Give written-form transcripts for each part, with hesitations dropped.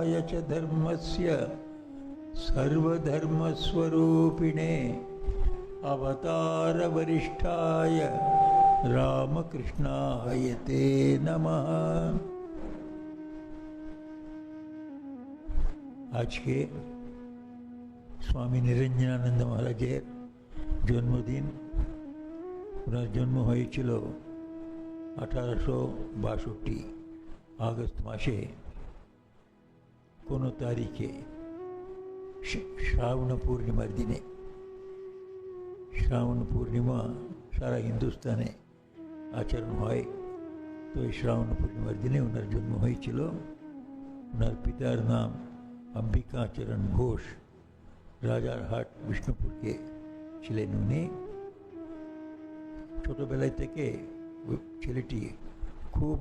नित्याय च धर्मस्य सर्वधर्मस्वरूपिणे अवतारवरिष्ठाय रामकृष्णाय ते नमः। आज के स्वामी निरंजनानंद महाराजेर जन्मदिन। ওনার জন্ম হয়েছিল 1862 আগস্ট মাসে কোনো তারিখে শ্রাবণ পূর্ণিমার দিনে। শ্রাবণ পূর্ণিমা সারা হিন্দুস্তানে আচরণ হয়। তো এই শ্রাবণ পূর্ণিমার দিনে ওনার জন্ম হয়েছিল। ওনার পিতার নাম অম্বিকাচরণ ঘোষ, রাজারহাট বিষ্ণুপুরকে ছিলেন উনি। ছোটবেলায় থেকে ছেলেটি খুব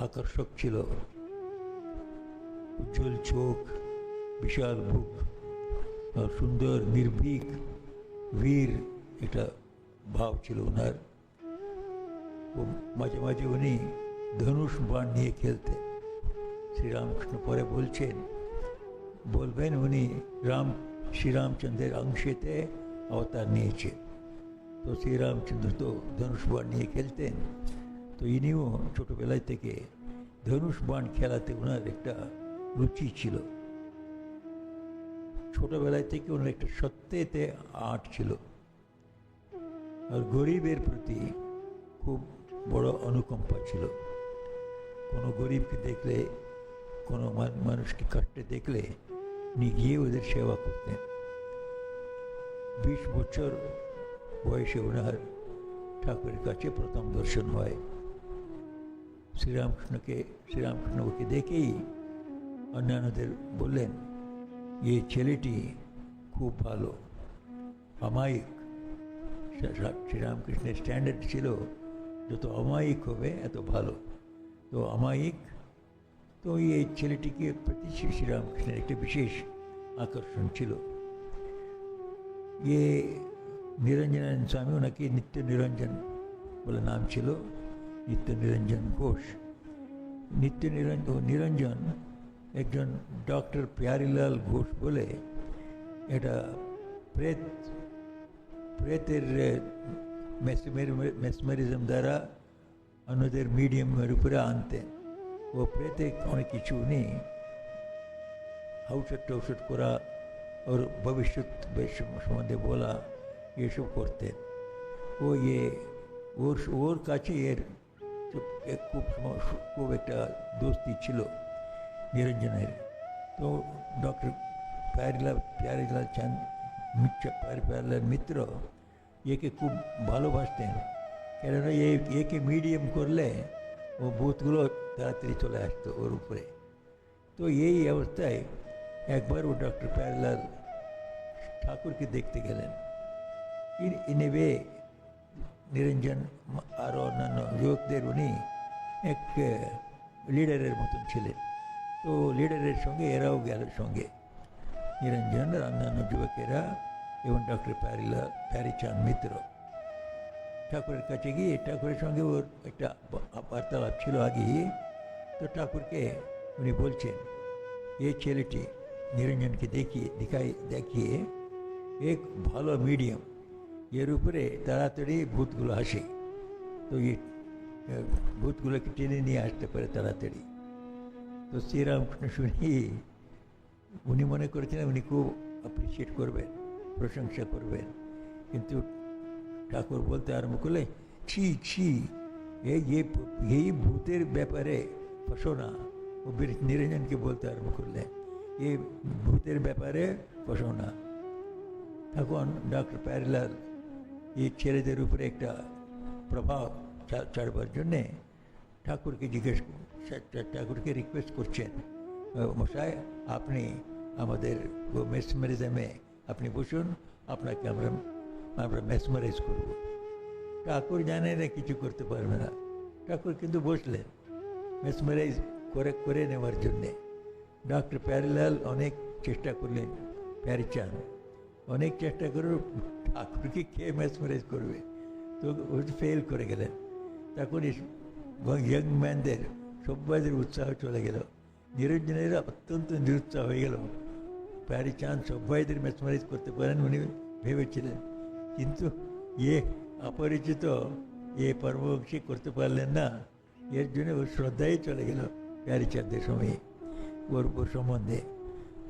আকর্ষক ছিল। উজ্জ্বল চোখ, বিশাল বুক, সুন্দর নির্ভীক বীর একটা ভাব ছিল ওনার। মাঝে মাঝে উনি ধনুষ বাণ নিয়ে খেলতেন। শ্রীরামকৃষ্ণ পরে বলবেন উনি শ্রীরামচন্দ্রের অংশেতে অবতার নিয়েছে। তো শ্রীরামচন্দ্র তো ধনুষ বাণ নিয়ে খেলতেন। তো ইনিও ছোটোবেলায় থেকে ধনুষ বাণ খেলাতে ওনার একটা রুচি ছিল। ছোটোবেলায় থেকে ওনার একটা সত্যেতে আট ছিল, আর গরিবের প্রতি খুব বড় অনুকম্পা ছিল। কোনো গরিবকে দেখলে, কোনো মানুষকে কষ্টে দেখলে উনি গিয়ে ওদের সেবা করতেন। 20 বছর বয়সে ওনার ঠাকুরের কাছে প্রথম দর্শন হয়। শ্রীরামকৃষ্ণ ওকে দেখেই অন্যান্যদের বললেন, এই ছেলেটি খুব ভালো, অমায়িক। শ্রীরামকৃষ্ণের স্ট্যান্ডার্ড ছিল যত অমায়িক হবে এত ভালো। তো অমায়িক, তো এই ছেলেটিকে প্রতি শ্রীরামকৃষ্ণের একটা বিশেষ আকর্ষণ ছিল। নিরঞ্জনানন্দ স্বামী, ওনাকে নিত্য নিরঞ্জন বলে নাম ছিল, নিত্য নিরঞ্জন ঘোষ। নিরঞ্জন একজন ডক্টর প্যারিলাল ঘোষ বলে এটা প্রেতের মেসমেরিজম দ্বারা অন্যদের মিডিয়ামের উপরে আনতেন। ও প্রেতে অনেক কিছু নেই, ঔষধ টৌষধ করা, ওর ভবিষ্যৎ সম্বন্ধে বলা, এসব করতেন। ওর কাছে এর খুব একটা দোস্তি ছিল নিরঞ্জনের। তো ডক্টর প্যারিলাল মিত্র একে খুব ভালোবাসতেন, কেননা একে মিডিয়াম করলে ও ভূতগুলো তাড়াতাড়ি চলে আসতো ওর উপরে। তো এই অবস্থায় একবার ও ডক্টর প্যারিলাল ঠাকুরকে দেখতে গেলেন। ইনেবে নিরঞ্জন আর অন্যান্য যুবকদের উনি এক লিডারের মতন ছিলেন। তো লিডারের সঙ্গে এরাও গেল সঙ্গে, নিরঞ্জন আর অন্যান্য যুবকেরা এবং ডক্টর প্যারিচাঁদ মিত্র। ঠাকুরের কাছে গিয়ে ঠাকুরের সঙ্গে ওর একটা বার্তালাপ ছিল আগে। তো ঠাকুরকে উনি বলছেন, এই ছেলেটি নিরঞ্জনকে দেখিয়ে এক ভালো মিডিয়াম, এর উপরে তাড়াতাড়ি ভূতগুলো আসে, তো এই ভূতগুলোকে টেনে নিয়ে আসতে পারে তাড়াতাড়ি। তো শ্রীরামকৃষ্ণ শুনি উনি মনে করেছিলেন উনি খুব অ্যাপ্রিসিয়েট করবেন, প্রশংসা করবেন। কিন্তু ঠাকুর বলতে আরম্ভ করলে, ছি এই ভূতের ব্যাপারে ফসো না। ও নিরঞ্জনকে বলতে আরম্ভ করলেন, এই ভূতের ব্যাপারে ফসো না। তখন ডক্টর প্যারিলাল এই ছেলেদের উপরে একটা প্রভাব ছাড়বার জন্যে ঠাকুরকে রিকোয়েস্ট করছেন, মশাই আপনি আমাদের মেসমেরিজমে আপনি বসুন, আপনাকে আমরা মেসমারাইজ করব। ঠাকুর জানে না কিছু করতে পারবে না। ঠাকুর কিন্তু বসলেন মেসমারাইজ করে নেওয়ার জন্যে। ডক্টর প্যারিলাল অনেক চেষ্টা করলেন, প্যারিচাঁদ অনেক চেষ্টা করে ঠাকুরকে কে মেসমারাইজ করবে, তো ফেল করে গেলেন। তখন ইয়ং ম্যানদের সবাইদের উৎসাহ চলে গেল, নিরঞ্জনের অত্যন্ত নিরুৎসাহ হয়ে গেল। প্যারিচাঁদ সবাইদের মেসমারাইজ করতে পারেন উনি ভেবেছিলেন, কিন্তু অপরিচিত পরমবংশী করতে পারলেন না। এর জন্য ওর শ্রদ্ধাই চলে গেল প্যারিচাঁদের সময়ে ওর সম্বন্ধে।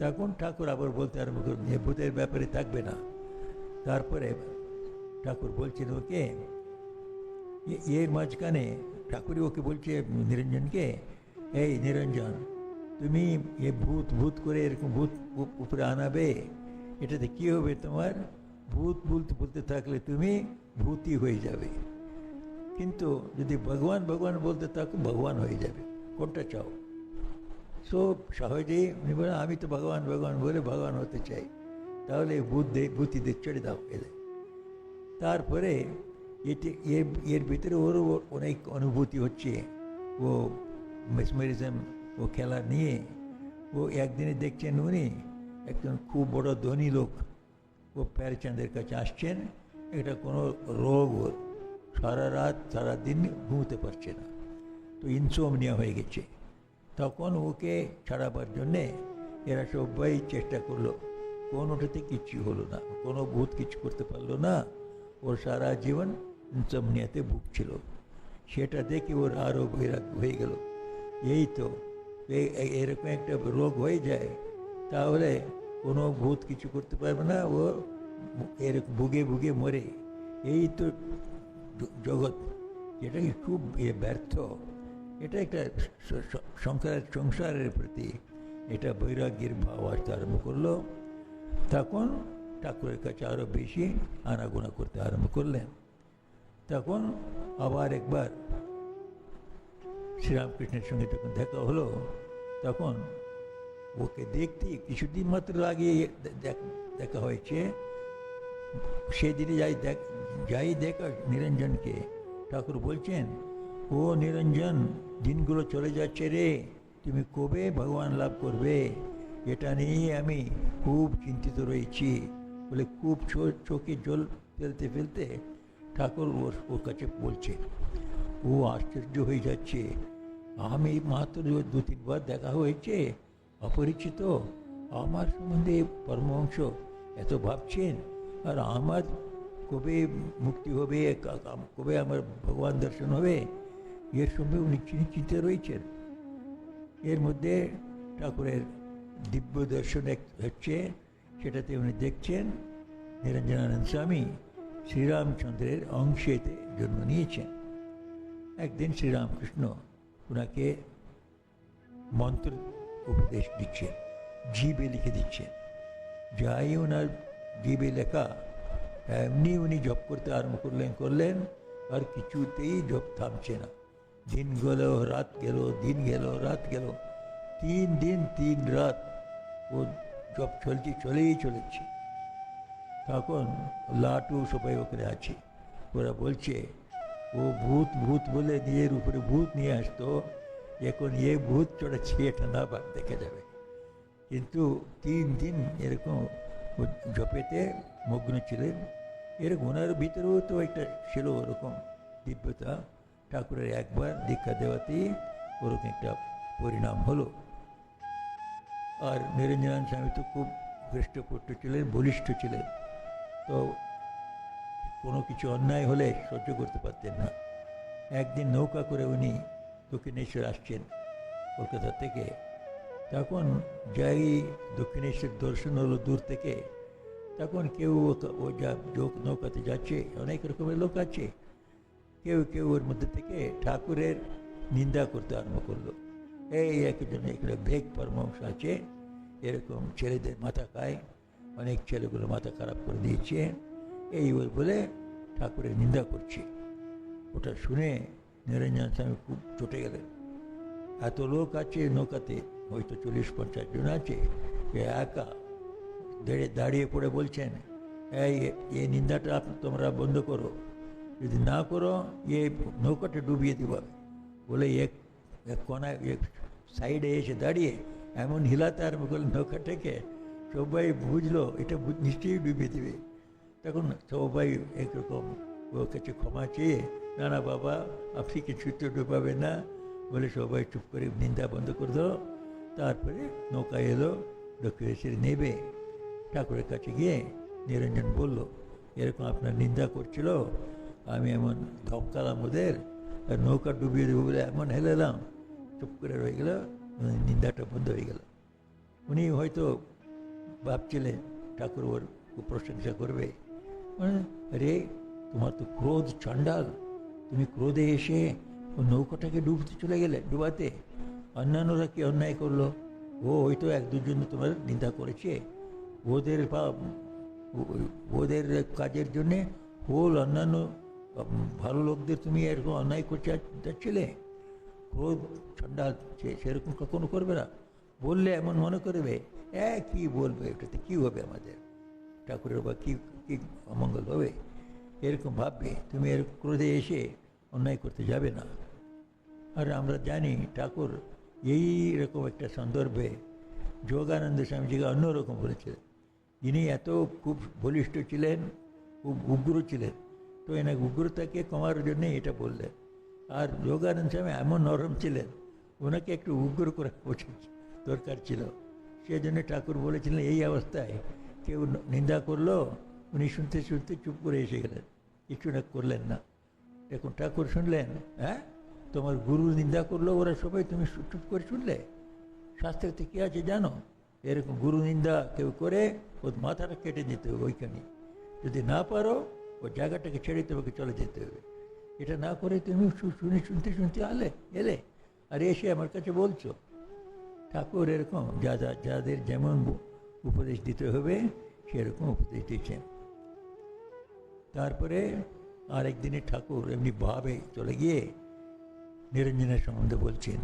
তখন ঠাকুর আবার বলতে আরম্ভ করলেন যে ভূতের ব্যাপারে থাকবে না। তারপরে ঠাকুর বলছেন ওকে, এর মাঝখানে ঠাকুরই ওকে বলছে নিরঞ্জনকে, এই নিরঞ্জন, তুমি ভূত ভূত করে এরকম ভূত উপরে আনাবে, এটাতে কী হবে তোমার? ভূত বলতে বলতে থাকলে তুমি ভূতই হয়ে যাবে, কিন্তু যদি ভগবান ভগবান বলতে থাকো ভগবান হয়ে যাবে। কোনটা চাও? সব সহজেই উনি বলেন, আমি তো ভগবান ভগবান বলে ভগবান হতে চাই, তাহলে ভূতিদের ছেড়ে দাও এলে। তারপরে এর ভিতরে ওরও অনেক অনুভূতি হচ্ছে। ও মেসমেরিজম ও খেলা নিয়ে ও একদিনে দেখছেন উনি একজন খুব বড় ধনী লোক ও প্যারিচাঁদের কাছে আসছেন। এটা কোনো রোগ ওর, সারা রাত সারা দিন ঘুমোতে পারছে না, তো ইনসোমনিয়া হয়ে গেছে। তখন ওকে ছাড়াবার জন্যে এরা সবাই চেষ্টা করলো, কোনোটাতে কিছু হলো না, কোনো ভূত কিছু করতে পারলো না। ওর সারা জীবন ইনসোমনিয়াতে ভুগছিল। সেটা দেখে ওর আরও বৈরাগ্য হয়ে গেল, এই তো এরকম একটা রোগ হয়ে যায় তাহলে কোনো ভূত কিছু করতে পারবে না, ও এরকম ভুগে ভুগে মরে। এই তো জগৎ, যেটা কি খুব ব্যর্থ। এটা একটা সংসারের প্রতি এটা বৈরাগ্যের ভাব আসতে আরম্ভ করলো। তখন ঠাকুরের কাছে আরও বেশি আনাগোনা করতে আরম্ভ করলেন। তখন আবার একবার শ্রীরামকৃষ্ণের সঙ্গে যখন দেখা হলো, তখন ওকে দেখতে কিছুদিন মাত্র আগে দেখা হয়েছে। সেদিনে যাই দেখা নিরঞ্জনকে, ঠাকুর বলছেন, ও নিরঞ্জন, দিনগুলো চলে যাচ্ছে রে, তুমি কবে ভগবান লাভ করবে? এটা নিয়ে আমি খুব চিন্তিত রয়েছি বলে খুব চোখে জল ফেলতে ফেলতে ঠাকুর ওর কাছে বলছে। ও আশ্চর্য হয়ে যাচ্ছে, আমি মাত্র 2-3 বার দেখা হয়েছে, অপরিচিত আমার সম্বন্ধে পরমহংস এত ভাবছেন, আর আমার কবে মুক্তি হবে, কবে আমার ভগবান দর্শন হবে, এর সঙ্গে উনি চিন্তিত রয়েছেন। এর মধ্যে ঠাকুরের দিব্য দর্শন হচ্ছে, সেটাতে উনি দেখছেন নিরঞ্জনানন্দ স্বামী শ্রীরামচন্দ্রের অংশেতে জন্ম নিয়েছেন। একদিন শ্রীরামকৃষ্ণ ওনাকে মন্ত্র উপদেশ দিচ্ছেন, জিবে লিখে দিচ্ছেন। যাই ওনার জিবে লেখা এমনি উনি জপ করতে আরম্ভ করলেন, আর কিছুতেই জপ থামছে না। দিন গেল রাত গেল, দিন গেল রাত গেল, 3 দিন 3 রাত ও জপ চলেই চলেছে। তখন লাটু সবাই ওখানে আছে, ওরা বলছে, ও ভূত ভূত বলে নিজের উপরে ভূত নিয়ে আসতো, এখন ভূত চড়াচ্ছে, এটা না দেখা যাবে। কিন্তু 3 দিন এরকম জপেতে মগ্ন ছিলেন। এরকম ওনার ভিতরেও তো একটা ছিল ওরকম দিব্যতা। ঠাকুরের একবার দীক্ষা দেওয়াতেই ওরকম একটা পরিণাম হলো। আর নিরঞ্জনানন্দ স্বামী তো খুব হৃষ্টপুষ্ট ছিলেন, বলিষ্ঠ ছিলেন, তো কোনো কিছু অন্যায় হলে সহ্য করতে পারতেন না। একদিন নৌকা করে উনি দক্ষিণেশ্বর আসছেন কলকাতা থেকে। তখন যাই দক্ষিণেশ্বর দর্শন হলো দূর থেকে, তখন কেউ ও যা নৌকাতে যাচ্ছে, অনেক রকমের লোক আছে, কেউ কেউ ওর মধ্যে থেকে ঠাকুরের নিন্দা করতে আরম্ভ করলো। এই একজন এখানে ভেগ পরমহংস আছে, এরকম ছেলেদের মাথা খায়, অনেক ছেলেগুলো মাথা খারাপ করে দিয়েছে, এই বলে ঠাকুরের নিন্দা করছে। ওটা শুনে নিরঞ্জন স্বামী খুব চটে গেলেন। এত লোক আছে নৌকাতে, হয়তো 40-50 জন আছে, একা দাঁড়িয়ে পড়ে বলছেন, এই নিন্দাটা তোমরা বন্ধ করো, যদি না করো নৌকাটা ডুবিয়ে দিবা বলে এক কোনায় সাইডে এসে দাঁড়িয়ে এমন হিলাতে আরম্ভ করলেন নৌকাটাকে, সবাই বুঝলো এটা নিশ্চয়ই ডুবিয়ে দেবে। তখন সবাই একরকম ওর কাছে ক্ষমা চেয়ে, না না বাবা, আপনি কিছু তো ডুবাবে না বলে সবাই চুপ করে নিন্দা বন্ধ করে দিল। তারপরে নৌকা এলো, দক্ষিণেশ্বরী নেবে। ঠাকুরের কাছে গিয়ে নিরঞ্জন বলল, এরকম আপনার নিন্দা করছিল, আমি এমন ধমকালাম ওদের, আর নৌকা ডুবিয়ে দেবো বলে এমন হেলেলাম, চুপ করে রয়ে গেল, নিন্দাটা বন্ধ হয়ে গেল। উনি হয়তো ভাবছিলেন ঠাকুর ওর প্রশংসা করবে, মানে রে তোমার তো ক্রোধ চণ্ডাল, তুমি ক্রোধে এসে ও নৌকাটাকে ডুবতে চলে গেলে, ডুবাতে। অন্যান্যরা কি অন্যায় করলো? ও হয়তো এক দুজন তোমার নিন্দা করেছে, ওদের ওদের কাজের জন্যে হোল অন্যান্য ভালো লোকদের তুমি এরকম অন্যায় করতে যাচ্ছিলে। ক্রোধ চণ্ডাল সেরকম কখনো করবে না, বললে এমন মনে করবে কী বলবে, এটাতে কী হবে আমাদের ঠাকুরের বা কী কী অমঙ্গল হবে, এরকম ভাববে। তুমি এর ক্রোধে এসে অন্যায় করতে যাবে না। আর আমরা জানি ঠাকুর এই রকম একটা সন্দর্ভে যোগানন্দ স্বামীজিকে অন্যরকম বলেছিলেন। ইনি এত খুব বলিষ্ঠ ছিলেন, খুব উগ্র ছিলেন, তো এনাকে উগ্রতাকে কমার জন্যে এটা বললেন। আর যোগানন্দ স্বামী এমন নরম ছিলেন, ওনাকে একটু উগ্র করা উচিত দরকার ছিল। সেজন্য ঠাকুর বলেছিলেন এই অবস্থায় কেউ নিন্দা করলো, উনি শুনতে শুনতে চুপ করে এসে গেলেন, কিছু না করলেন না। এখন ঠাকুর শুনলেন, হ্যাঁ তোমার গুরু নিন্দা করলো, ওরা সবাই তুমি চুপ করে শুনলে? শাস্ত্রেতে কী আছে জানো? এরকম গুরু নিন্দা কেউ করে ওর মাথাটা কেটে দিতে হবে ওইখানে। যদি না পারো ওই জায়গাটাকে ছেড়ে তোমাকে চলে যেতে হবে। এটা না করে তুমি শুনতে শুনতে এলে আর এসে আমার কাছে বলছো। ঠাকুর এরকম যাদের যেমন উপদেশ দিতে হবে সেরকম উপদেশ দিচ্ছেন। তারপরে আরেকদিনে ঠাকুর এমনি ভাবে চলে গিয়ে নিরঞ্জনের সম্বন্ধে বলছেন,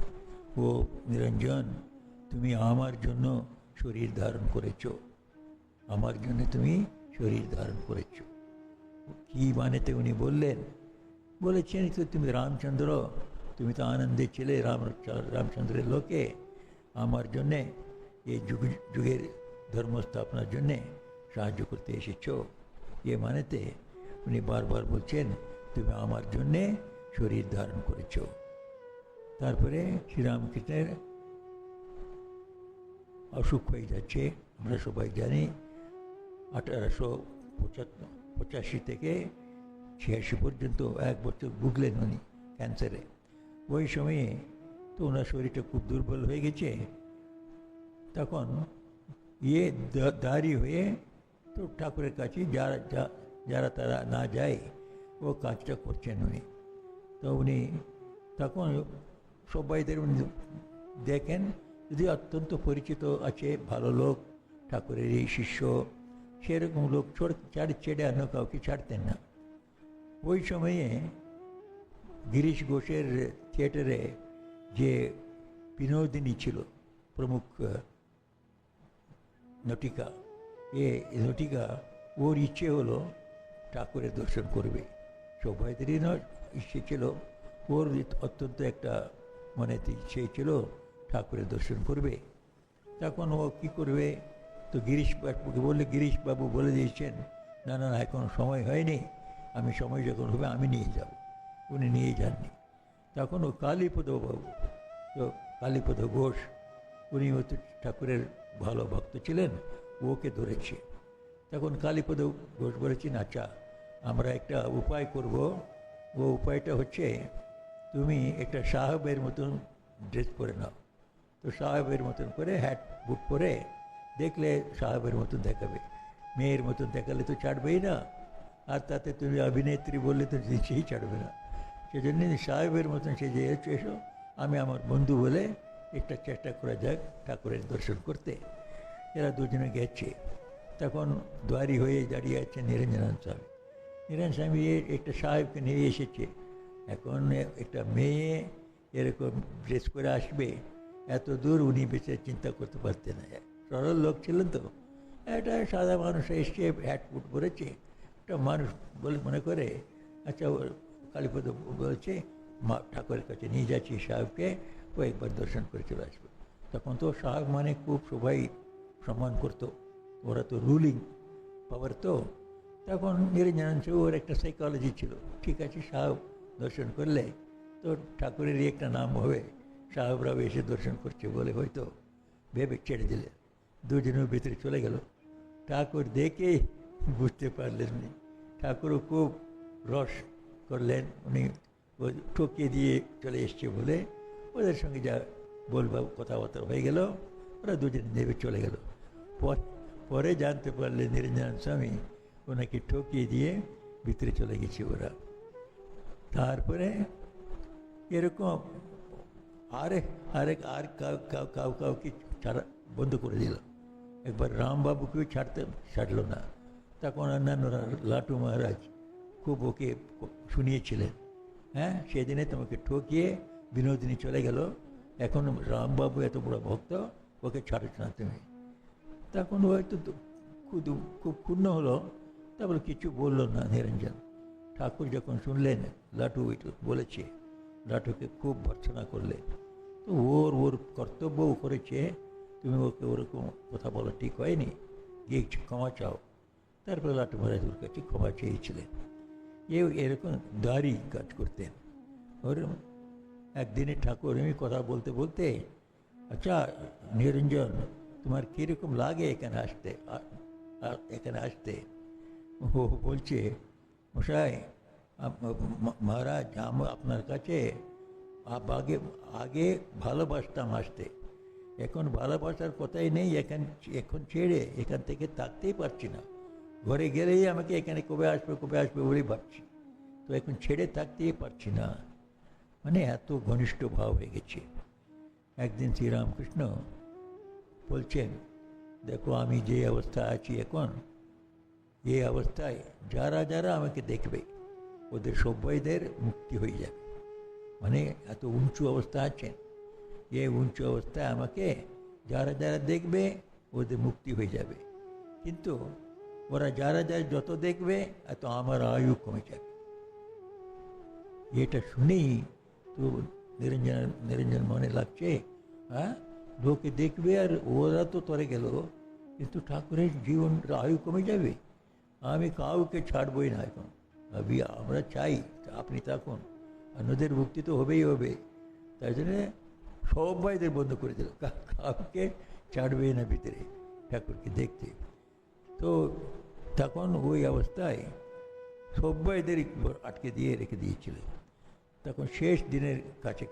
ও নিরঞ্জন, তুমি আমার জন্য শরীর ধারণ করেছ, আমার জন্য তুমি শরীর ধারণ করেছ। কী মানেতে উনি বলেছেন তো তুমি রামচন্দ্র, তুমি তো আনন্দে ছিলে রামচন্দ্রের লোকে, আমার জন্যে এই যুগের ধর্ম স্থাপনার জন্যে সাহায্য করতে এসেছ। এ মানেতে উনি বারবার বলছেন তুমি আমার জন্যে শরীর ধারণ করেছ। তারপরে শ্রীরামকৃষ্ণের অসুখ হয়ে যাচ্ছে, আমরা সবাই জানি। 1885 থেকে 86 পর্যন্ত 1 বছর ভুগলেন উনি ক্যান্সারে। ওই সময়ে তো ওনার শরীরটা খুব দুর্বল হয়ে গেছে। তখন দাঁড়ি হয়ে তো ঠাকুরের কাছে যারা তারা না যায় ও কাজটা করছেন উনি। তো উনি তখন সবাইদের দেখেন, যদি অত্যন্ত পরিচিত আছে ভালো লোক, ঠাকুরের এই শিষ্য, সেরকম লোক ছেড়ে অন্য কাউকে ছাড়তেন না। ওই সময়ে গিরিশ ঘোষের থিয়েটারে যে বিনোদিনী ছিল প্রমুখ নটিকা, নটিকা ওর ইচ্ছে হলো ঠাকুরের দর্শন করবে। সবাইদেরই ইচ্ছে ছিল, ওর অত্যন্ত একটা মনেতে ইচ্ছে ছিল ঠাকুরের দর্শন করবে। তখন ও কী করবে, তো গিরিশবাবুকে বললে, গিরিশবাবু বলে দিয়েছেন না না এখন সময় হয়নি, আমি সময় যখন হবে আমি নিয়ে যাব। উনি নিয়ে যাননি। তখন ও কালীপদ বাবু, তো কালীপদ ঘোষ, উনি তো ঠাকুরের ভালো ভক্ত ছিলেন, ওকে ধরেছে। তখন কালীপদ ঘোষ বলেছেন, আচ্ছা আমরা একটা উপায় করব। ও উপায়টা হচ্ছে তুমি একটা সাহেবের মতন ড্রেস পরে নাও। তো সাহেবের মতন করে হ্যাট বুট পরে দেখলে সাহেবের মতন দেখাবে, মেয়ের মতন দেখালে তো ছাড়বেই না, আর তাতে তুমি অভিনেত্রী বললে তো নিশ্চয়ই ছাড়বে না। সেজন্য সাহেবের মতন সে যে এসো, আমি আমার বন্ধু বলে একটা চেষ্টা করা যাক ঠাকুরের দর্শন করতে। এরা দুজনে গেছে। তখন দ্বারি হয়ে দাঁড়িয়ে আছে নিরঞ্জন স্বামী। নিরঞ্জন স্বামী একটা সাহেবকে নিয়ে এসেছে। এখন একটা মেয়ে এরকম ড্রেস করে আসবে, এত দূর উনি বেশি চিন্তা করতে পারতেন না। সরল লোক ছিলেন তো, একটা সাদা মানুষ এসছে, হ্যাট পুট পরেছে, একটা মানুষ বলে মনে করে আচ্ছা কালীপদ বলছে মা ঠাকুরের কাছে নিয়ে যাচ্ছি সাহেবকে, ও একবার দর্শন করে চলে আসবে। তখন তো সাহেব মানে খুব সবাই সম্মান করতো, ওরা তো রুলিং পাওয়ার। তো তখন নিরঞ্জন ওর একটা সাইকোলজি ছিল, ঠিক আছে সাহেব দর্শন করলে তো ঠাকুরেরই একটা নাম হবে, সাহেবরাও এসে দর্শন করছে বলে হয়তো ভেবে ছেড়ে দিলেন। দুজনের ভিতরে চলে গেল। ঠাকুর দেখে বুঝতে পারলেন না। ঠাকুরও খুব রস করলেন, উনি ওই ঠকিয়ে দিয়ে চলে এসছে বলে ওদের সঙ্গে যা বলবা কথাবার্তা হয়ে গেল, ওরা দুজন নেমে চলে গেল। পরে জানতে পারলেন নিরঞ্জন স্বামী ওনাকে ঠকিয়ে দিয়ে ভিতরে চলে গেছে ওরা। তারপরে এরকম কাউকে ছাড়া বন্ধ করে দিল। একবার রামবাবুকেও ছাড়লো না। তখন অন্যান্যরা লাটু মহারাজ খুব ওকে শুনিয়েছিলেন, হ্যাঁ সেদিনে তোমাকে ঠকিয়ে বিনোদিনী চলে গেল, এখন রামবাবু এত বড় ভক্ত, ওকে ছাড়ছ না তুমি। তখন হয়তো খুব ক্ষুণ্ণ হলো, তারপরে কিছু বললো না নিরঞ্জন। ঠাকুর যখন শুনলেন লাটু বলেছে, লাটুকে খুব ভর্ৎসনা করলেন। তো ওর কর্তব্যও করেছে, তুমি ওকে ওরকম কথা বলা ঠিক হয়নি, গিয়ে ক্ষমা চাও। তারপরে লাটু মহারাজ ওর কাছে ক্ষমা চেয়েছিলেন। এরকম দাঁড়ি কাজ করতেন। ওর একদিনে ঠাকুর এমনি কথা বলতে বলতে, আচ্ছা নিরঞ্জন তোমার কীরকম লাগে এখানে আসতে? ও বলছে, মশাই মহারাজ আপনার কাছে আগে ভালোবাসতাম আসতে, এখন ভালোবাসার কথাই নেই, এখন ছেড়ে এখান থেকে থাকতেই পারছি না। ঘরে গেলেই আমাকে এখানে কবে আসবে বলেই ভাবছি, তো এখন ছেড়ে থাকতেই পারছি না। মানে এত ঘনিষ্ঠ ভাব হয়ে গেছে। একদিন শ্রীরামকৃষ্ণ বলছেন, দেখো আমি যে অবস্থা আছি এখন, এই অবস্থায় যারা যারা আমাকে দেখবে ওদের সবাইদের মুক্তি হয়ে যাবে। মানে এত উঁচু অবস্থা আছেন, এই উঁচু অবস্থায় আমাকে যারা যারা দেখবে ওদের মুক্তি হয়ে যাবে, কিন্তু ওরা যারা যত দেখবে এত আমার আয়ু কমে যাবে। এটা শুনেই তো নিরঞ্জন মনে লাগছে, হ্যাঁ লোকে দেখবে আর ওরা তো তরে গেল, কিন্তু ঠাকুরের জীবন আয়ু কমে যাবে। আমি কাউকে ছাড়বই না এখন, আমরা চাই আপনি থাকুন, অন্যদের মুক্তি তো হবেই হবে। তাই জন্য সবাইদের বন্ধ করে দিল, কাউকে ছাড়বেই না ভিতরে ঠাকুরকে দেখতে। তো তখন ওই অবস্থায় সবাইদের আটকে দিয়ে রেখে দিয়েছিলেন। তখন শেষ দিনের কাছে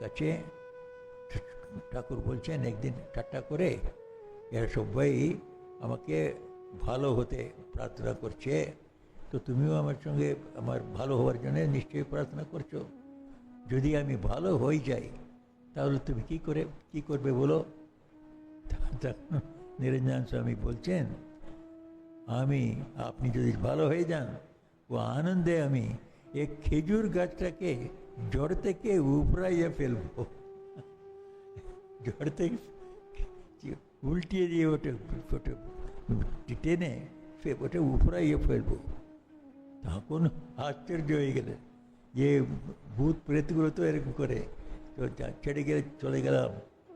ঠাকুর বলছেন একদিন ঠাট্টা করে, এরা সবাই আমাকে ভালো হতে প্রার্থনা করছে, তো তুমিও আমার সঙ্গে আমার ভালো হওয়ার জন্য নিশ্চয়ই প্রার্থনা করছো। যদি আমি ভালো হয়ে যাই তাহলে তুমি কি করবে বলো? তখন নিরঞ্জন স্বামী বলছেন, আপনি যদি ভালো হয়ে যান, ও আনন্দে আমি এক খেজুর গাছটাকে জড় থেকে উপড়াইয়া ফেলবো, জড় থেকে উল্টিয়ে দিয়ে ওটা টেনে ওটা উপড়াইয়া ফেলবো। তখন আশ্চর্য হয়ে গেলেন, যে ভূত প্রেতগুলো তো এরকম করে, তো ছেড়ে গেলে চলে গেলাম,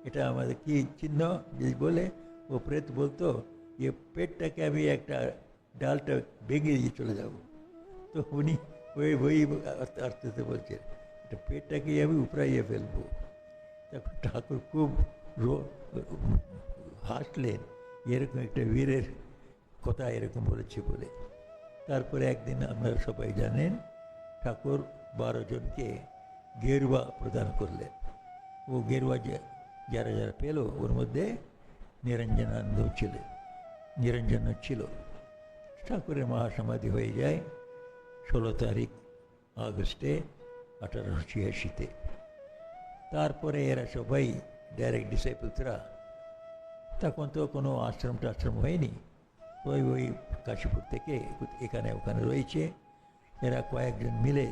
এটা আমাদের কি চিহ্ন যদি বলে, ও প্রেত বলতো যে পেটটাকে আমি একটা ডালটা ভেঙে দিয়ে চলে যাব। তো উনি ওই আর্থতে বলছেন, এটা পেটটাকে আমি উপড়াইয়ে ফেলবো। তখন ঠাকুর খুব হাসলেন, এরকম একটা বীরের কথা এরকম বলেছে বলে। তারপরে একদিন আপনারা সবাই জানেন, ঠাকুর 12 জনকে গেরুয়া প্রদান করলেন। ও গেরুয়া যারা যারা পেল ওর মধ্যে নিরঞ্জনানন্দ ছিল। ঠাকুরের মহাসমাধি হয়ে যায় 16 তারিখ আগস্টে 1886-তে। তারপরে এরা সবাই ডাইরেক্ট ডিসাইপলসরা, তখন তো কোনো আশ্রম হয়নি, ওই কাশীপুর থেকে এখানে ওখানে রয়েছে। এরা কয়েকজন মিলে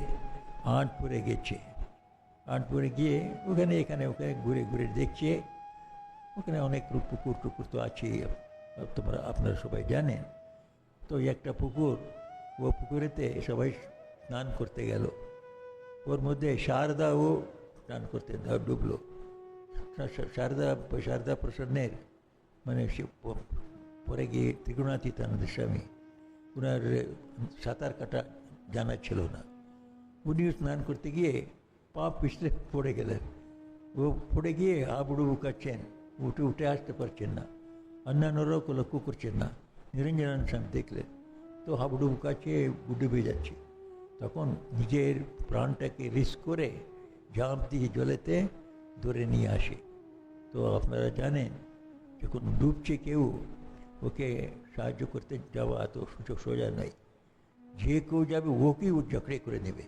আনপুরে গেছে। আনপুরে গিয়ে এখানে ঘুরে ঘুরে দেখছে, ওখানে অনেক পুকুর টুকুর তো আছে, আপনারা সবাই জানেন। তো একটা পুকুর, ও পুকুরেতে সবাই স্নান করতে গেল। ওর মধ্যে শারদাও স্নান করতে ডুবলো। শারদা প্রসন্নের মানে পরে গিয়ে ত্রিগুণাতীতানন্দ স্বামী, ওনার সাঁতার কাটা জানা ছিল না, উনিও স্নান করতে গিয়ে পা পিছলে পড়ে গেলেন। ও পড়ে গিয়ে হাবুডুবু কাটছেন, ও উঠে উঠে আসতে পারছেন না, অন্যান্যরাও লক্ষ্য করছেন না। নিরঞ্জনানন্দ স্বামী দেখলেন, তো হাবুডুবু কাছে ডুবে যাচ্ছে। তখন নিজের প্রাণটাকে রিস্ক করে ঝাঁপ দিয়ে জলেতে ধরে নিয়ে আসে। তো আপনারা জানেন, যখন ডুবছে কেউ, ওকে সাহায্য করতে যাওয়া এত সুযোগ সোজা নয়। যে কেউ যাবে ওকেই ও জকড়ে করে নেবে,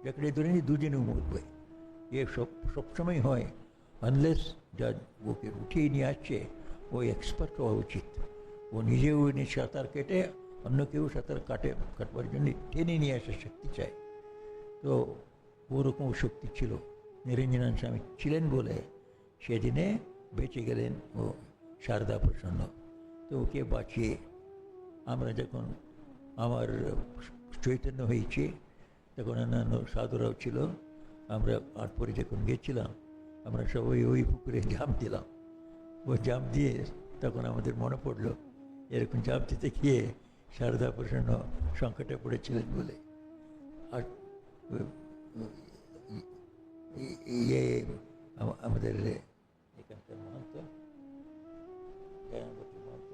জকড়ে ধরে নিয়ে দুজনে মরবে। এ সবসময় হয়, আনলেস যা ওকে উঠিয়ে নিয়ে আসছে ও এক্সপার্ট হওয়া উচিত। ও নিজেও সাঁতার কেটে অন্য কেউ সাঁতার কাটবার জন্য টেনে নিয়ে আসার শক্তি চায়। তো ওরকম শক্তি ছিল নিরঞ্জনানন্দ স্বামী ছিলেন বলে সেদিনে বেঁচে গেলেন ও শারদা প্রসন্ন। তো ওকে বাঁচিয়ে আমরা যখন আমার চৈতন্য হয়েছে, তখন অন্যান্য সাধুরাও ছিল। আমরা আটপরে যখন গেছিলাম, আমরা সবাই ওই পুকুরে ঝাঁপ দিলাম। ও ঝাঁপ দিয়ে তখন আমাদের মনে পড়লো এরকম ঝাঁপ দিতে গিয়ে শারদা প্রসন্ন সংকটে পড়েছিলেন বলে। আর ইয়ে আমাদের এখানকার মহন্ত মহন্ত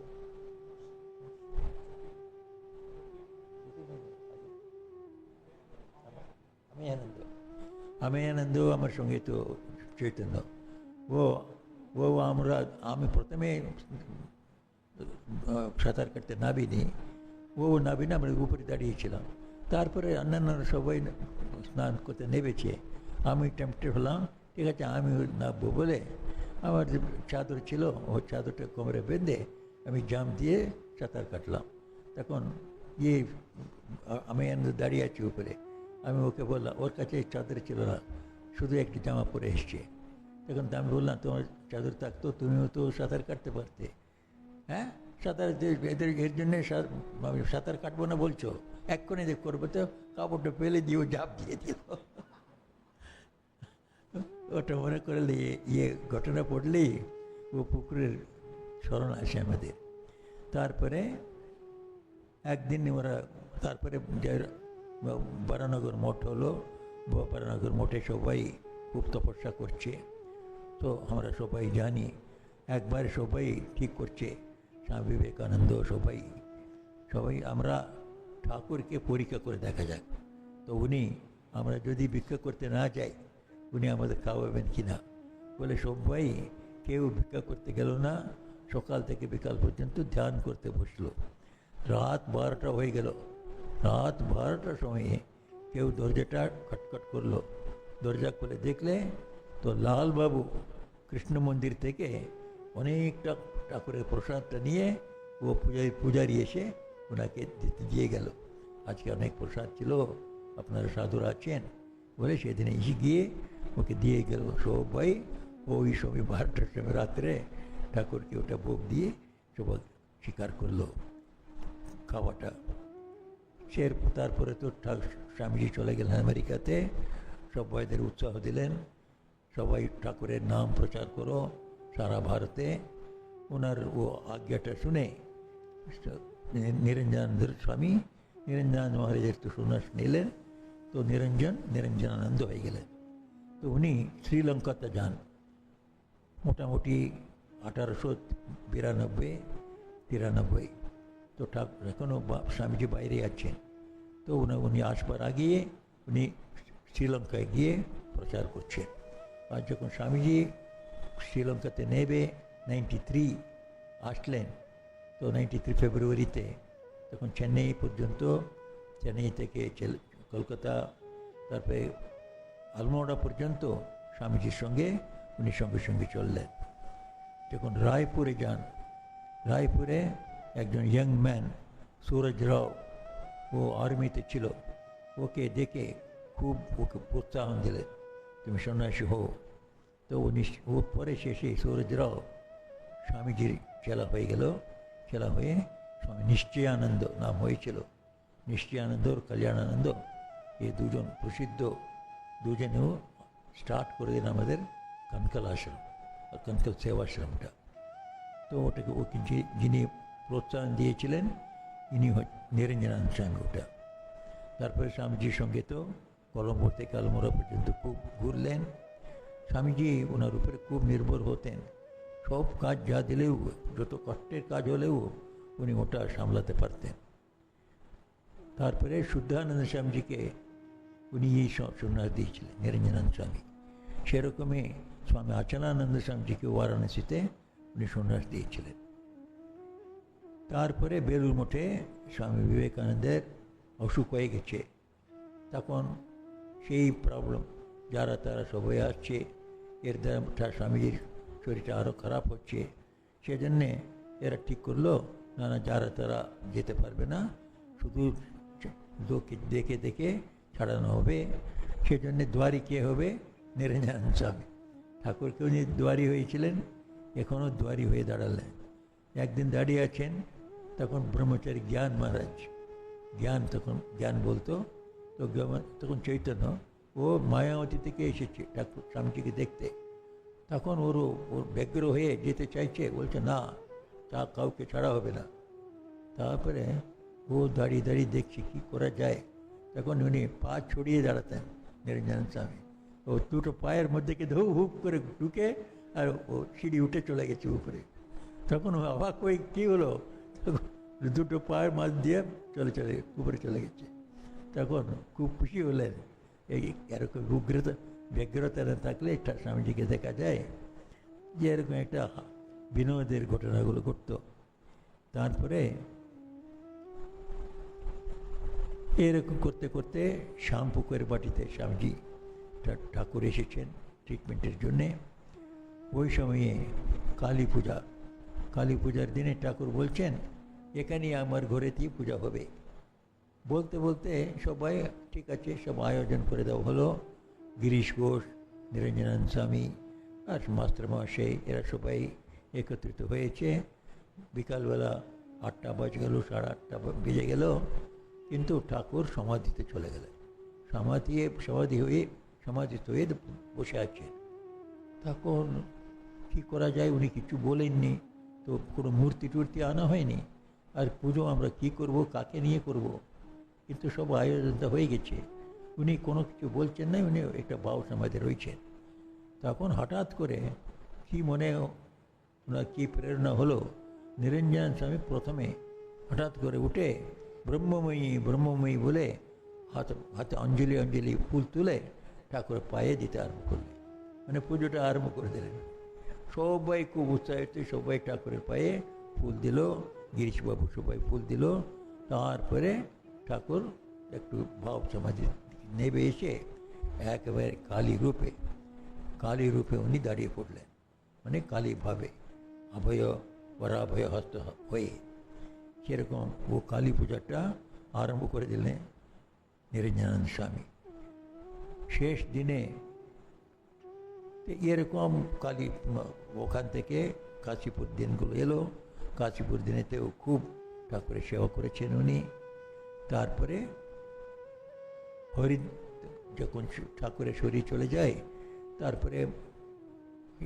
আমি আনন্দ আমার সঙ্গে তো চৈতন্য। ও ও আমি প্রথমে সাঁতার কাটতে নাবিনি, ও নাবিনি, আমরা উপরে দাঁড়িয়েছিলাম। তারপরে অন্যান্য সবাই স্নান করতে নেমেছে, আমি টেম্পটেড হলাম, ঠিক আছে আমি নামবো বলে আমার যে চাদর ছিল ও চাদরটা কোমরে বেঁধে আমি জাম্প দিয়ে সাঁতার কাটলাম। তখন আমি দাঁড়িয়ে আছি উপরে, আমি ওকে বললাম, ওর কাছে চাদর ছিল না, শুধু একটি জামা পরে এসছে। তখন তো আমি বললাম, তোমার চাদর থাকতো তুমিও তো সাঁতার কাটতে পারতে। হ্যাঁ, সাঁতার এর জন্যে সাঁতার কাটবো না বলছো, এক্ষুনি যে করবো, তো কাপড়টা ফেলে দিয়েও ঝাঁপ দিয়ে দিল। ওটা মনে করলে ঘটনা পড়লেই ও পুকুরের স্মরণ আসে আমাদের। তারপরে একদিন ওরা তারপরে বারানগর মঠ হলো। বারানগর মঠে সবাই খুব তপস্যা করছে। তো আমরা সবাই জানি, একবার সবাই ঠিক করছে, স্বামী বিবেকানন্দ সবাই আমরা ঠাকুরকে পরীক্ষা করে দেখা যাক। তো উনি, আমরা যদি ভিক্ষা করতে না যাই, উনি আমাদের খাওয়াবেন কি না বলে সবাই কেউ ভিক্ষা করতে গেল না। সকাল থেকে বিকাল পর্যন্ত ধ্যান করতে বসলো। রাত 12টা হয়ে গেল। রাত 12টার সময়ে কেউ দরজাটা খটখট করলো। দরজা খুলে দেখলে তো লালবাবু কৃষ্ণ মন্দির থেকে অনেকটা ঠাকুরের প্রসাদটা নিয়ে ও পূজারি এসে ওনাকে দিয়ে গেল। আজকে অনেক প্রসাদ ছিল, আপনারা সাধুরা আছেন বলে সেদিনে এসে গিয়ে ওকে দিয়ে গেল। সবাই ওই সময় 12টার সময় রাত্রে ঠাকুরকে ওটা ভোগ দিয়ে সবাই স্বীকার করলো খাওয়াটা। তারপরে তো স্বামীজি চলে গেলেন আমেরিকাতে, সবাইদের উৎসাহ দিলেন, সবাই ঠাকুরের নাম প্রচার করো সারা ভারতে। ওনার ও আজ্ঞাটা শুনে নিরঞ্জনানন্দ স্বামী নিরঞ্জনানন্দ মহারাজের তো সন্ন্যাস নিলেন। তো নিরঞ্জনানন্দ হয়ে গেলেন। তো উনি শ্রীলঙ্কাতে যান মোটামুটি 1892-93। তো এখনও স্বামীজি বাইরে আছেন। তো উনি আসবার আগে উনি শ্রীলঙ্কায় গিয়ে প্রচার করছেন। আর যখন স্বামীজি শ্রীলঙ্কাতে নেবে 93 আসলেন, তো 93 ফেব্রুয়ারিতে, তখন চেন্নাই পর্যন্ত, চেন্নাই থেকে কলকাতা, তারপরে আলমোড়া পর্যন্ত স্বামীজির সঙ্গে উনি সঙ্গে সঙ্গে চললেন। যখন রায়পুরে যান, রায়পুরে একজন ইয়াং ম্যান সুরজ রাও, ও আর্মিতে ছিল, ওকে দেখে খুব ওকে প্রোৎসাহন দিলেন, তুমি সন্ন্যাসী হও। তো ও পরে শেষে সুরজ রাও স্বামীজির চেলা হয়ে গেল। চেলা হয়ে স্বামী নিশ্চয়ানন্দ নাম হয়েছিল। নিশ্চয়ানন্দ আর কল্যাণানন্দ, এই দুজন প্রসিদ্ধ, দুজনেও স্টার্ট করে দিন আমাদের কনকল আশ্রম আর কনকল সেবাশ্রমটা। তো ওটাকে ওকে যিনি প্রোৎসাহন দিয়েছিলেন ইনি নিরঞ্জনানন্দ স্বামী ওটা। তারপরে স্বামীজির সঙ্গে তো কলম্বো থেকে আলমোড়া পর্যন্ত খুব ঘুরলেন। স্বামীজি ওনার উপরে খুব নির্ভর হতেন, সব কাজ যা দিলেও, যত কষ্টের কাজ হলেও উনি ওটা সামলাতে পারতেন। তারপরে শুদ্ধানন্দ স্বামীজিকে উনি এই সন্ন্যাস দিয়েছিলেন, নিরঞ্জনানন্দ স্বামী। সেরকমই স্বামী আচলানন্দ স্বামীজিকে বারাণসীতে উনি সন্ন্যাস দিয়েছিলেন। তারপরে বেলুর মঠে স্বামী বিবেকানন্দের অসুখ হয়ে গেছে। তখন সেই প্রবলেম, যারা তারা সবাই আসছে, এর দ্বারা স্বামীজির শরীরটা আরও খারাপ হচ্ছে। সেজন্যে এরা ঠিক করলো, না না, যারা তারা যেতে পারবে না, শুধু দেখে দেখে ছাড়ানো হবে। সেজন্যে দ্বারী কে হবে? নিরঞ্জনানন্দ স্বামী। ঠাকুরকে উনি দ্বারী হয়েছিলেন, এখনও দ্বারী হয়ে দাঁড়ালেন। একদিন দাঁড়িয়ে আছেন, তখন ব্রহ্মচারী জ্ঞান মহারাজ, তখন জ্ঞান বলতো, তো তখন চৈতন্য ও মায়াবতী থেকে এসেছে ঠাকুর স্বামীজিকে দেখতে। তখন ওর ব্যগ্র হয়ে যেতে চাইছে, বলছে না, তা কাউকে ছাড়া হবে না। তারপরে ও দাঁড়িয়ে দাঁড়িয়ে দেখছে কী করা যায়। তখন উনি পা ছড়িয়ে দাঁড়াতেন নিরঞ্জনানন্দ স্বামী। ও দুটো পায়ের মধ্যে ধৌ হুপ করে ঢুকে আর ও সিঁড়ি উঠে চলে গেছে উপরে। তখন অবাক হয়ে কী হলো, তখন দুটো পায়ের মাঝ দিয়ে চলে উপরে চলে গেছে। তখন খুব খুশি হলেন। এই এরকম ব্যগ্রতা না থাকলে একটা স্বামীজিকে দেখা যায় যে এরকম একটা বিনোদের ঘটনাগুলো ঘটত। তারপরে এরকম করতে করতে শ্যামপুকুরের বাটিতে স্বামীজি ঠাকুর এসেছেন ট্রিটমেন্টের জন্যে। ওই সময়ে কালী পূজার দিনে ঠাকুর বলছেন, এখানেই আমার ঘরেতেই পূজা হবে। বলতে বলতে সবাই ঠিক আছে, সব আয়োজন করে দেওয়া হলো। গিরিশ ঘোষ, নিরঞ্জনানন্দ স্বামী আর মাস্টার মহাশয়, এরা সবাই একত্রিত হয়েছে। বিকালবেলা 8টা বাজে গেল, 8:30 বেজে গেল, কিন্তু ঠাকুর সমাধিতে চলে গেলেন। সমাধিত হয়ে বসে আছেন। তখন কী করা যায়, উনি কিছু বলেননি, তো কোনো মূর্তি টূর্তি আনা হয়নি। আর পুজো আমরা কি করব, কাকে নিয়ে করব? কিন্তু সব আয়োজনটা হয়ে গেছে, উনি কোনো কিছু বলছেন না, উনি একটা ভাব সমাধি রয়েছেন। তখন হঠাৎ করে কি মনে ওনার কী প্রেরণা হলো, নিরঞ্জনানন্দ স্বামী প্রথমে হঠাৎ করে উঠে ব্রহ্মময়ী বলে হাতে অঞ্জলি ফুল তুলে ঠাকুরের পায়ে দিতে আরম্ভ করলেন। মানে পুজোটা আরম্ভ করে দিলেন। সবাই খুব উৎসাহিত, সবাই ঠাকুরের পায়ে ফুল দিল, গিরিশবাবু সবাই ফুল দিল। তারপরে ঠাকুর একটু ভাব সমাধি নেবে এসে একেবারে কালী রূপে উনি দাঁড়িয়ে পড়লেন। মানে কালী ভাবে পরাভয় হস্ত হয়ে সেরকম ও কালী পূজাটা আরম্ভ করে দিলেন নিরঞ্জনানন্দ স্বামী। শেষ দিনে এরকম কালী ওখান থেকে কাশীপুর দিনগুলো এলো। কাশীপুর দিনেতেও খুব ঠাকুরের সেবা করেছেন উনি। তারপরে যখন ঠাকুরের শরীর চলে যায়, তারপরে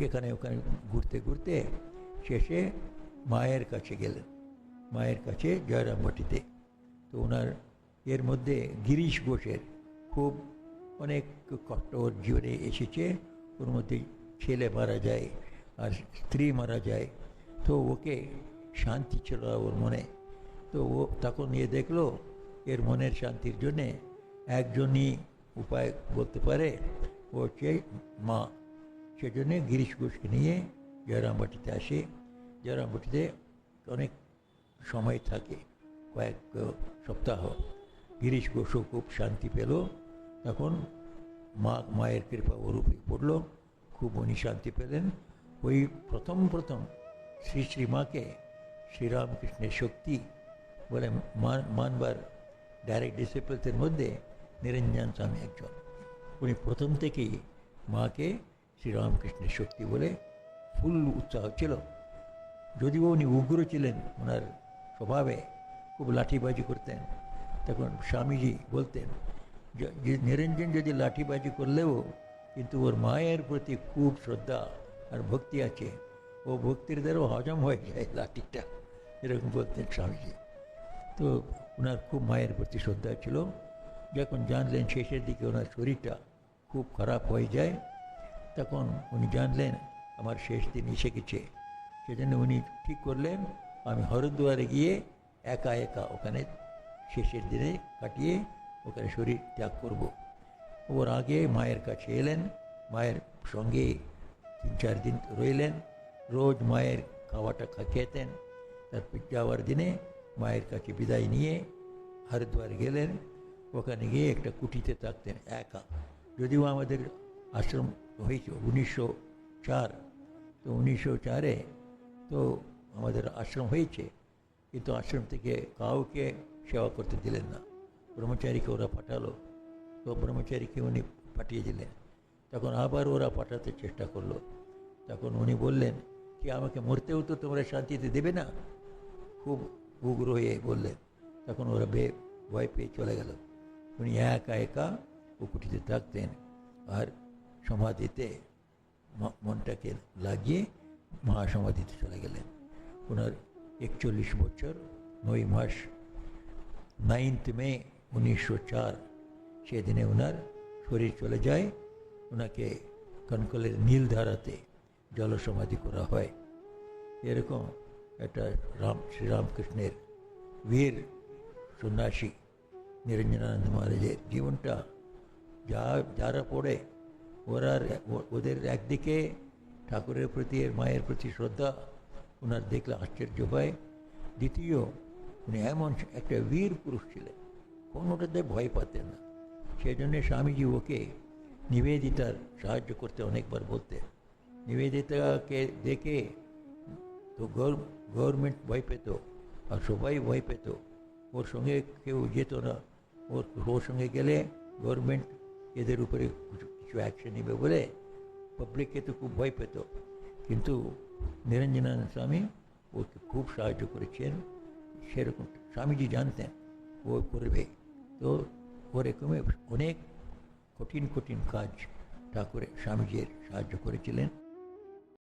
এখানে ওখানে ঘুরতে ঘুরতে শেষে মায়ের কাছে গেলেন, মায়ের কাছে জয়রামবাটিতে। তো ওনার এর মধ্যে গিরিশ ঘোষের খুব অনেক কষ্ট ওর জীবনে এসেছে। ওর মধ্যে ছেলে মারা যায় আর স্ত্রী মারা যায়। তো ওকে শান্তি ছিল ওর মনে। তো ও তখন দেখলো এর মনের শান্তির জন্যে একজনই উপায় বলতে পারে, ও হচ্ছে মা। সেজন্যে গিরিশ ঘোষকে নিয়ে জয়রামবাটিতে আসে। জয়রামবাটিতে অনেক সময় থাকে, কয়েক সপ্তাহ। গিরিশ ঘোষও খুব শান্তি পেল। তখন মায়ের কৃপা ওর উপরে পড়ল, খুব উনি শান্তি পেলেন। ওই প্রথম শ্রী মাকে শ্রীরামকৃষ্ণের শক্তি বলে মানবার ডাইরেক্ট ডিসিপলসের মধ্যে নিরঞ্জন স্বামী একজন। উনি প্রথম থেকেই মাকে শ্রীরামকৃষ্ণের শক্তি বলে ফুল উৎসাহ ছিল। যদিও উনি উগ্র ছিলেন, ওনার স্বভাবে খুব লাঠিবাজি করতেন। তখন স্বামীজি বলতেন যে নিরঞ্জন যদি লাঠিবাজি করলেও কিন্তু ওর মায়ের প্রতি খুব শ্রদ্ধা আর ভক্তি আছে, ও ভক্তির দ্বারাও হজম হয়ে যায় লাঠিটা, এরকম বলতেন স্বামীজি। তো ওনার খুব মায়ের প্রতি শ্রদ্ধা ছিল। যখন জানলেন শেষের দিকে ওনার শরীরটা খুব খারাপ হয়ে যায়, তখন উনি জানলেন আমার শেষ দিন এসে গেছে। সেজন্য উনি ঠিক করলেন আমি হরিদ্বারে গিয়ে একা একা ওখানে শেষের দিনে কাটিয়ে ওখানে শরীর ত্যাগ করব। ওর আগে মায়ের কাছে এলেন, মায়ের সঙ্গে 3-4 দিন রইলেন, রোজ মায়ের খাওয়াটা খেতেন। তারপর যাওয়ার দিনে মায়ের কাছে বিদায় নিয়ে হরিদ্বার গেলেন। ওখানে গিয়ে একটা কুটিতে থাকতেন একা। যদিও আমাদের আশ্রম হয়েছে 1904, তো 1904-এ তো আমাদের আশ্রম হয়েছে, কিন্তু আশ্রম থেকে কাউকে সেবা করতে দিলেন না। ব্রহ্মচারীকে ওরা পাঠালো, তো ব্রহ্মচারীকে উনি পাঠিয়ে দিলেন। তখন আবার ওরা পাঠাতে চেষ্টা করলো। তখন উনি বললেন কি আমাকে মরতেও তো তোমরা শান্তিতে দেবে না, খুব উগ্র হয়ে বললেন। তখন ওরা ভয় পেয়ে চলে গেল। উনি একা একা কুটিতে থাকতেন আর সমাধিতে মনটাকে লাগিয়ে মহাসমাধিতে চলে গেলেন। ওনার 41 বছর 9 মাস 9th মে 1904 সেদিনে ওনার শরীর চলে যায়। ওনাকে কনকলের নীলধারাতে জলসমাধি করা হয়। এরকম একটা শ্রীরামকৃষ্ণের বীর সন্ন্যাসী নিরঞ্জনানন্দ মহারাজের জীবনটা যারা পড়ে ওদের একদিকে ঠাকুরের প্রতি মায়ের প্রতি শ্রদ্ধা ওনার দেখলে আশ্চর্য হয়। দ্বিতীয়, উনি এমন একটা বীর পুরুষ ছিলেন, কোনোটাতে ভয় পাতেন না। সেই জন্যে স্বামীজি ওকে নিবেদিতার সাহায্য করতে অনেকবার বলতেন। নিবেদিতাকে দেখে তো গভর্নমেন্ট ভয় পেত আর সবাই ভয় পেত, ওর সঙ্গে কেউ যেত না। ওর সঙ্গে গেলে গভর্নমেন্ট এদের উপরে কিছু অ্যাকশন নেবে বলে পাবলিককে তো খুব ভয় পেত। কিন্তু নিরঞ্জনানন্দ স্বামী ওকে খুব সাহায্য করেছেন। সেরকম স্বামীজি জানতেন ও করবে, তো ওরকমই অনেক কঠিন কঠিন কাজ ঠাকুরের স্বামীজির সাহায্য করেছিলেন।